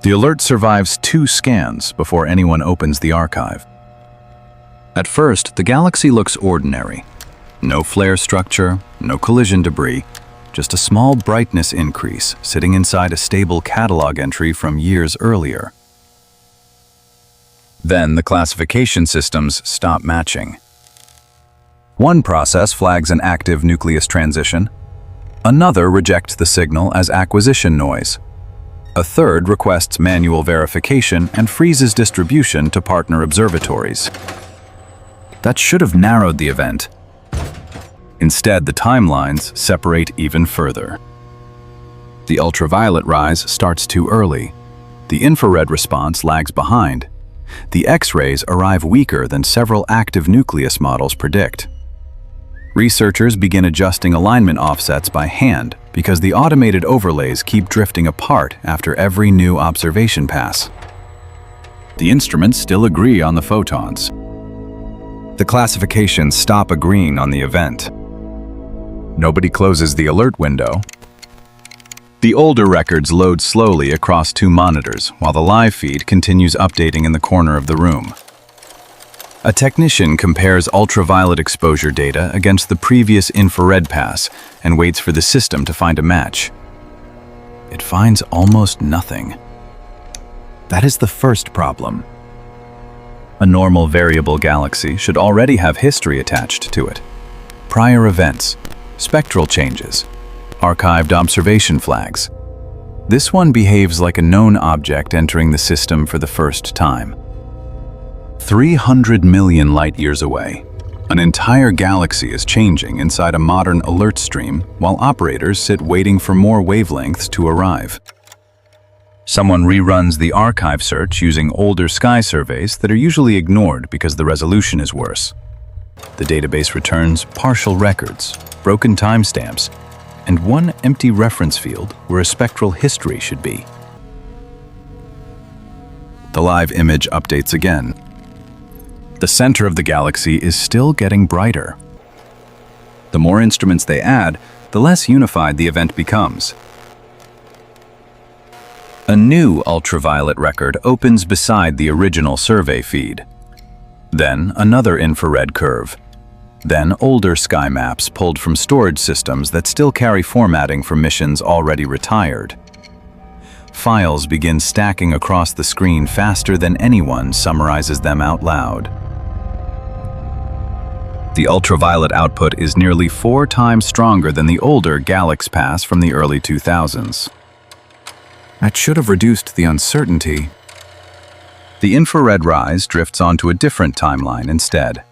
The alert survives 2 scans before anyone opens the archive. At first, the galaxy looks ordinary. No flare structure, no collision debris, just a small brightness increase sitting inside a stable catalog entry from years earlier. Then the classification systems stop matching. One process flags an active nucleus transition. Another rejects the signal as acquisition noise. A third requests manual verification and freezes distribution to partner observatories. That should have narrowed the event. Instead, the timelines separate even further. The ultraviolet rise starts too early. The infrared response lags behind. The X-rays arrive weaker than several active nucleus models predict. Researchers begin adjusting alignment offsets by hand because the automated overlays keep drifting apart after every new observation pass. The instruments still agree on the photons. The classifications stop agreeing on the event. Nobody closes the alert window. The older records load slowly across 2 monitors while the live feed continues updating in the corner of the room. A technician compares ultraviolet exposure data against the previous infrared pass and waits for the system to find a match. It finds almost nothing. That is the first problem. A normal variable galaxy should already have history attached to it. Prior events, spectral changes, archived observation flags. This one behaves like a known object entering the system for the first time. 300 million light-years away, an entire galaxy is changing inside a modern alert stream while operators sit waiting for more wavelengths to arrive. Someone reruns the archive search using older sky surveys that are usually ignored because the resolution is worse. The database returns partial records, broken timestamps, and one empty reference field where a spectral history should be. The live image updates again. The center of the galaxy is still getting brighter. The more instruments they add, the less unified the event becomes. A new ultraviolet record opens beside the original survey feed. Then another infrared curve. Then older sky maps pulled from storage systems that still carry formatting from missions already retired. Files begin stacking across the screen faster than anyone summarizes them out loud. The ultraviolet output is nearly 4 times stronger than the older Galax pass from the early 2000s. That should have reduced the uncertainty. The infrared rise drifts onto a different timeline instead.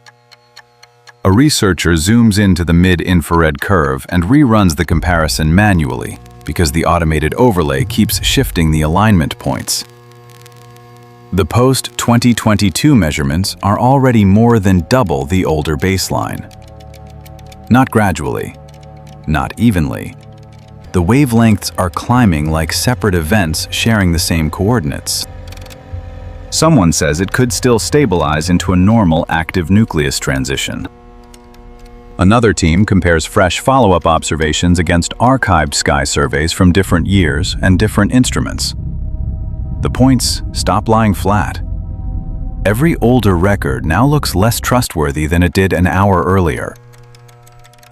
A researcher zooms into the mid-infrared curve and reruns the comparison manually because the automated overlay keeps shifting the alignment points. The post-2022 measurements are already more than double the older baseline. Not gradually, not evenly. The wavelengths are climbing like separate events sharing the same coordinates. Someone says it could still stabilize into a normal active nucleus transition. Another team compares fresh follow-up observations against archived sky surveys from different years and different instruments. The points stop lying flat. Every older record now looks less trustworthy than it did an hour earlier.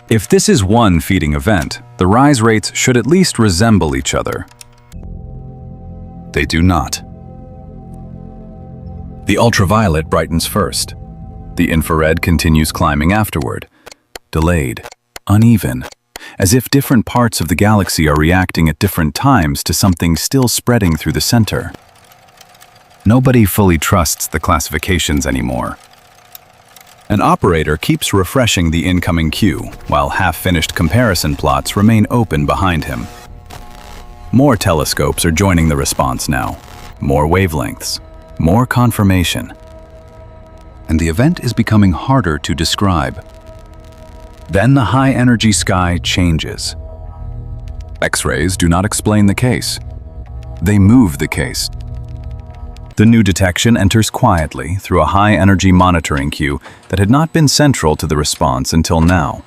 If this is one feeding event, the rise rates should at least resemble each other. They do not. The ultraviolet brightens first. The infrared continues climbing afterward. Delayed, uneven, as if different parts of the galaxy are reacting at different times to something still spreading through the center. Nobody fully trusts the classifications anymore. An operator keeps refreshing the incoming queue, while half-finished comparison plots remain open behind him. More telescopes are joining the response now. More wavelengths, more confirmation. And the event is becoming harder to describe. Then the high-energy sky changes. X-rays do not explain the case. They move the case. The new detection enters quietly through a high-energy monitoring queue that had not been central to the response until now.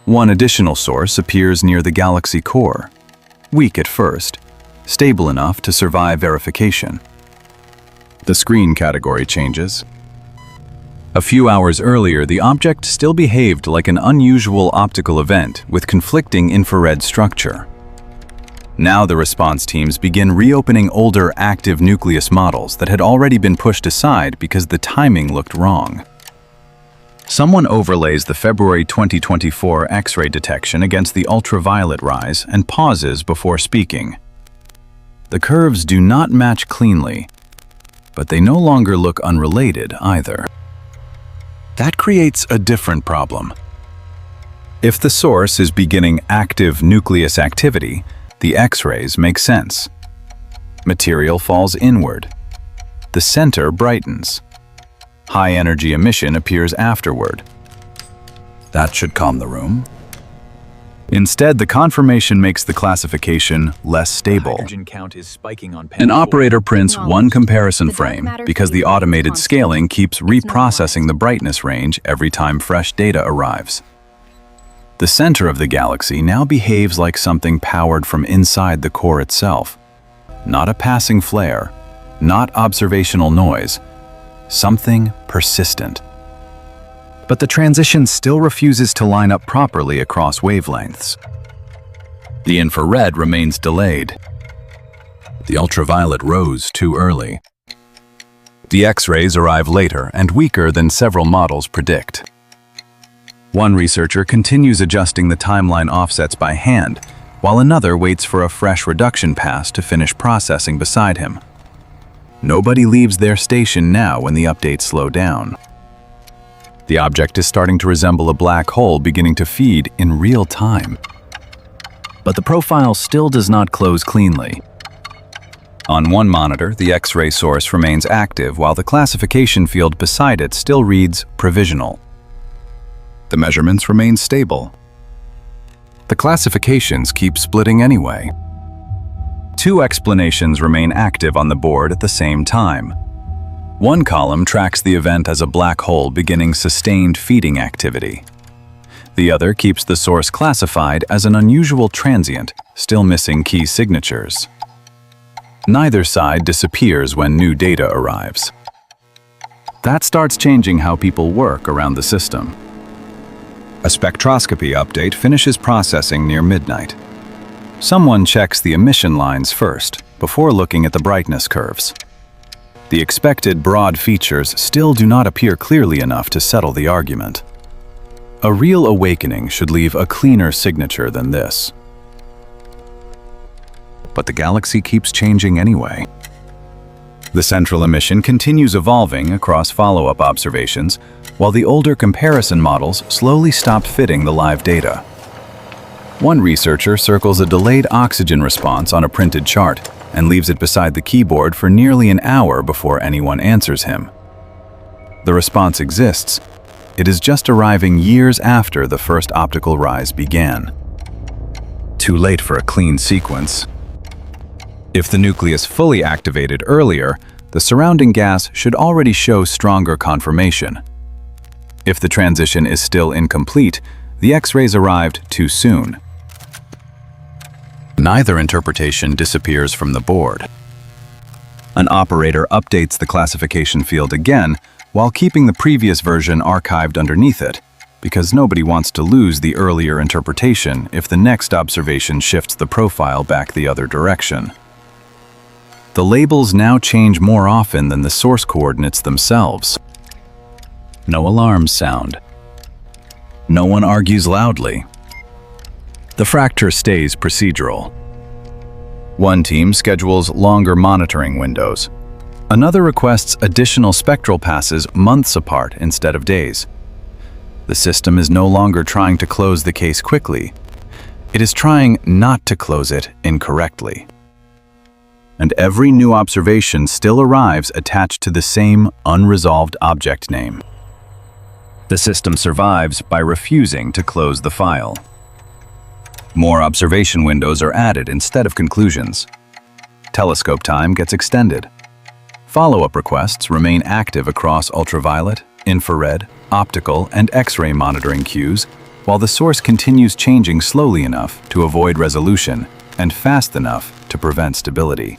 One additional source appears near the galaxy core. Weak at first, stable enough to survive verification. The screen category changes. A few hours earlier, the object still behaved like an unusual optical event with conflicting infrared structure. Now the response teams begin reopening older active nucleus models that had already been pushed aside because the timing looked wrong. Someone overlays the February 2024 X-ray detection against the ultraviolet rise and pauses before speaking. The curves do not match cleanly, but they no longer look unrelated either. That creates a different problem. If the source is beginning active nucleus activity, the X-rays make sense. Material falls inward. The center brightens. High-energy emission appears afterward. That should calm the room. Instead, the confirmation makes the classification less stable. An operator prints one comparison frame because the automated scaling keeps reprocessing the brightness range every time fresh data arrives. The center of the galaxy now behaves like something powered from inside the core itself. Not a passing flare, not observational noise, something persistent. But the transition still refuses to line up properly across wavelengths. The infrared remains delayed. The ultraviolet rose too early. The X-rays arrive later and weaker than several models predict. One researcher continues adjusting the timeline offsets by hand, while another waits for a fresh reduction pass to finish processing beside him. Nobody leaves their station now when the updates slow down. The object is starting to resemble a black hole beginning to feed in real time. But the profile still does not close cleanly. On one monitor, the X-ray source remains active while the classification field beside it still reads provisional. The measurements remain stable. The classifications keep splitting anyway. Two explanations remain active on the board at the same time. One column tracks the event as a black hole beginning sustained feeding activity. The other keeps the source classified as an unusual transient, still missing key signatures. Neither side disappears when new data arrives. That starts changing how people work around the system. A spectroscopy update finishes processing near midnight. Someone checks the emission lines first, before looking at the brightness curves. The expected broad features still do not appear clearly enough to settle the argument. A real awakening should leave a cleaner signature than this. But the galaxy keeps changing anyway. The central emission continues evolving across follow-up observations, while the older comparison models slowly stop fitting the live data. One researcher circles a delayed oxygen response on a printed chart and leaves it beside the keyboard for nearly an hour before anyone answers him. The response exists. It is just arriving years after the first optical rise began. Too late for a clean sequence. If the nucleus fully activated earlier, the surrounding gas should already show stronger confirmation. If the transition is still incomplete, the X-rays arrived too soon. Neither interpretation disappears from the board. An operator updates the classification field again while keeping the previous version archived underneath it, because nobody wants to lose the earlier interpretation if the next observation shifts the profile back the other direction. The labels now change more often than the source coordinates themselves. No alarms sound. No one argues loudly. The fracture stays procedural. One team schedules longer monitoring windows. Another requests additional spectral passes months apart instead of days. The system is no longer trying to close the case quickly. It is trying not to close it incorrectly. And every new observation still arrives attached to the same unresolved object name. The system survives by refusing to close the file. More observation windows are added instead of conclusions. Telescope time gets extended. Follow-up requests remain active across ultraviolet, infrared, optical, and X-ray monitoring queues, while the source continues changing slowly enough to avoid resolution and fast enough to prevent stability.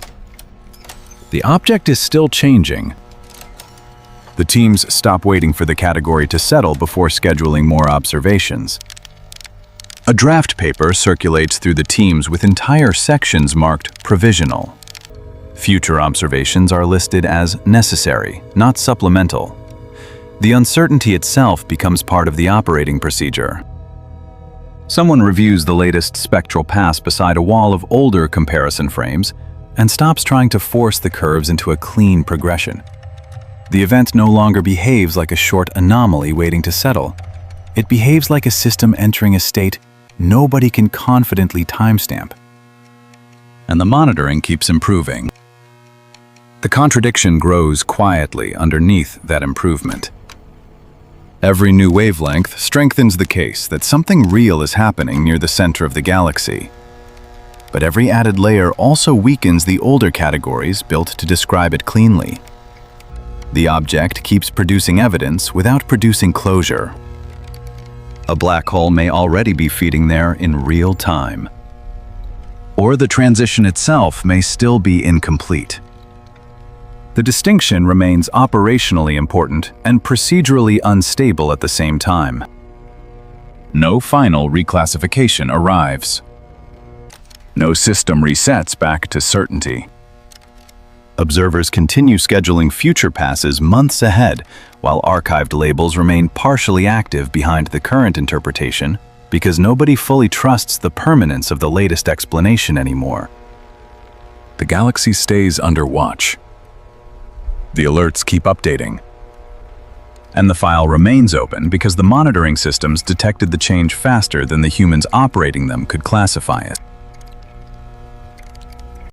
The object is still changing. The teams stop waiting for the category to settle before scheduling more observations. A draft paper circulates through the teams with entire sections marked provisional. Future observations are listed as necessary, not supplemental. The uncertainty itself becomes part of the operating procedure. Someone reviews the latest spectral pass beside a wall of older comparison frames and stops trying to force the curves into a clean progression. The event no longer behaves like a short anomaly waiting to settle. It behaves like a system entering a state nobody can confidently timestamp. And the monitoring keeps improving. The contradiction grows quietly underneath that improvement. Every new wavelength strengthens the case that something real is happening near the center of the galaxy. But every added layer also weakens the older categories built to describe it cleanly. The object keeps producing evidence without producing closure. A black hole may already be feeding there in real time. Or the transition itself may still be incomplete. The distinction remains operationally important and procedurally unstable at the same time. No final reclassification arrives. No system resets back to certainty. Observers continue scheduling future passes months ahead, while archived labels remain partially active behind the current interpretation because nobody fully trusts the permanence of the latest explanation anymore. The galaxy stays under watch. The alerts keep updating. And the file remains open because the monitoring systems detected the change faster than the humans operating them could classify it.